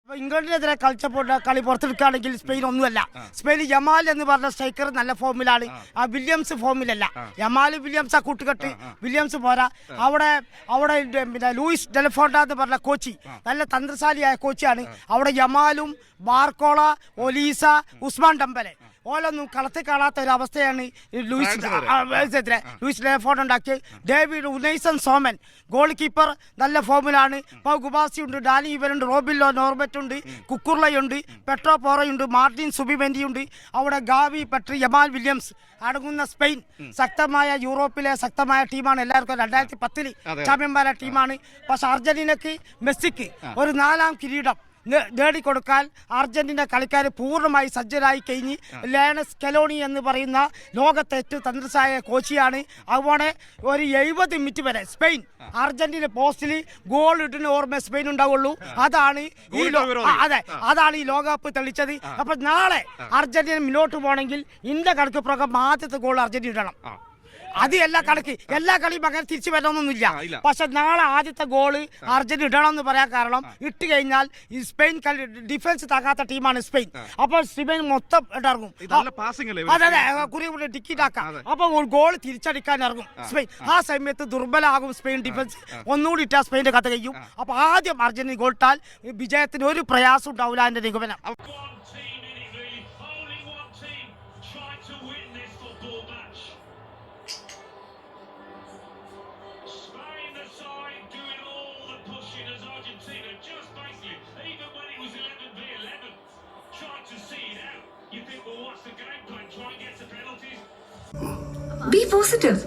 ഇംഗ്ലണ്ടിനെതിരെ കളി പുറത്തെടുക്കുകയാണെങ്കിൽ സ്പെയിൻ ഒന്നുമല്ല. Spain Yamal എന്ന് പറഞ്ഞ സ്ട്രൈക്കർ നല്ല ഫോമിലാണ്. ആ വില്യംസ് ഫോമിലല്ല. യമാൽ വില്യംസ് ആ കൂട്ടുകെട്ട് വില്യംസ് പോരാ. അവിടെ പിന്നെ ലൂയിസ് ഡെലഫോണ്ട എന്ന് പറഞ്ഞ കോച്ച് നല്ല തന്ത്രശാലിയായ കോച്ചാണ്. അവിടെ യമാലും ബാർക്കോള, ഒലീസ, ഉസ്മാൻ ഡംബലെ ഓലൊന്നും കളത്തിൽ കാണാത്ത ഒരു അവസ്ഥയാണ് ലൂയിസ് ഡെലഫോണ്ട ഉണ്ടാക്കി. ഡേവിഡ് ഉനൈസൺ സോമൻ ഗോൾ കീപ്പർ നല്ല ഫോമിലാണ്. പൗ ഗുബാസി ഉണ്ട്, ഡാനി ഇവരുണ്ട്, റോബില്ലോ നോർബറ്റ് ഉണ്ട്, കുക്കുർലയുണ്ട്, പെട്രോ പോറയുണ്ട്, മാർട്ടിൻ സുബിമെൻഡി ഉണ്ട്. അവിടെ ഗാവി, പെട്രി, യമാൽ വില്യംസ് അടങ്ങുന്ന സ്പെയിൻ ശക്തമായ യൂറോപ്പിലെ ശക്തമായ ടീമാണ്. എല്ലാവർക്കും 2010 ചാമ്പ്യന്മാരായ ടീമാണ്. പക്ഷെ അർജന്റീനക്ക് മെസ്സിക്ക് ഒരു 4ാം കിരീടം നേടിക്കൊടുക്കാൻ അർജന്റീന കളിക്കാർ പൂർണ്ണമായി സജ്ജരായി കഴിഞ്ഞ് ലയണൽ സ്കലോണി എന്ന് പറയുന്ന ലോകത്തെ ഏറ്റവും തന്ത്രശാലിയായ കോച്ചിയാണ്. അതുപോലെ ഒരു 70 മിനിറ്റ് വരെ സ്പെയിൻ അർജന്റീന പോസ്റ്റിൽ ഗോൾ ഇടുന്ന ഓർമ്മ സ്പെയിൻ ഉണ്ടാവുള്ളൂ. അതാണ് ഈ ലോകകപ്പ് തെളിച്ചത്. അപ്പൊ നാളെ അർജന്റീന മുന്നോട്ട് പോകണമെങ്കിൽ ഇന്ത്യ കണക്ക് പ്രകാരം ആദ്യത്തെ ഗോൾ അർജന്റീന ഇടണം. അത് എല്ലാ കളിയും അങ്ങനെ തിരിച്ചു വരണമെന്നൊന്നുമില്ല. പക്ഷെ നാളെ ആദ്യത്തെ ഗോള് അർജന്റീന ഇടണം എന്ന് പറയാൻ കാരണം ഇട്ട് കഴിഞ്ഞാൽ ഈ സ്പെയിൻ ഡിഫൻസ് തകാത്ത ടീമാണ് സ്പെയിൻ. അപ്പോൾ സ്പെയിൻ മൊത്തം ഇറങ്ങും. ടിക്കിറ്റാക്കാം. അപ്പൊ ഗോൾ തിരിച്ചടിക്കാൻ ഇറങ്ങും സ്പെയിൻ. ആ സമയത്ത് ദുർബലമാകും സ്പെയിൻ ഡിഫൻസ്. ഒന്നുകൂടി ഇട്ടാൽ സ്പെയിൻ്റെ കഥ കഴിയും. അപ്പൊ ആദ്യം അർജന്റീന ഗോൾ ഇട്ടാൽ വിജയത്തിന് ഒരു പ്രയാസം ഉണ്ടാവില്ല. എന്റെ നിഗമനം. Be positive.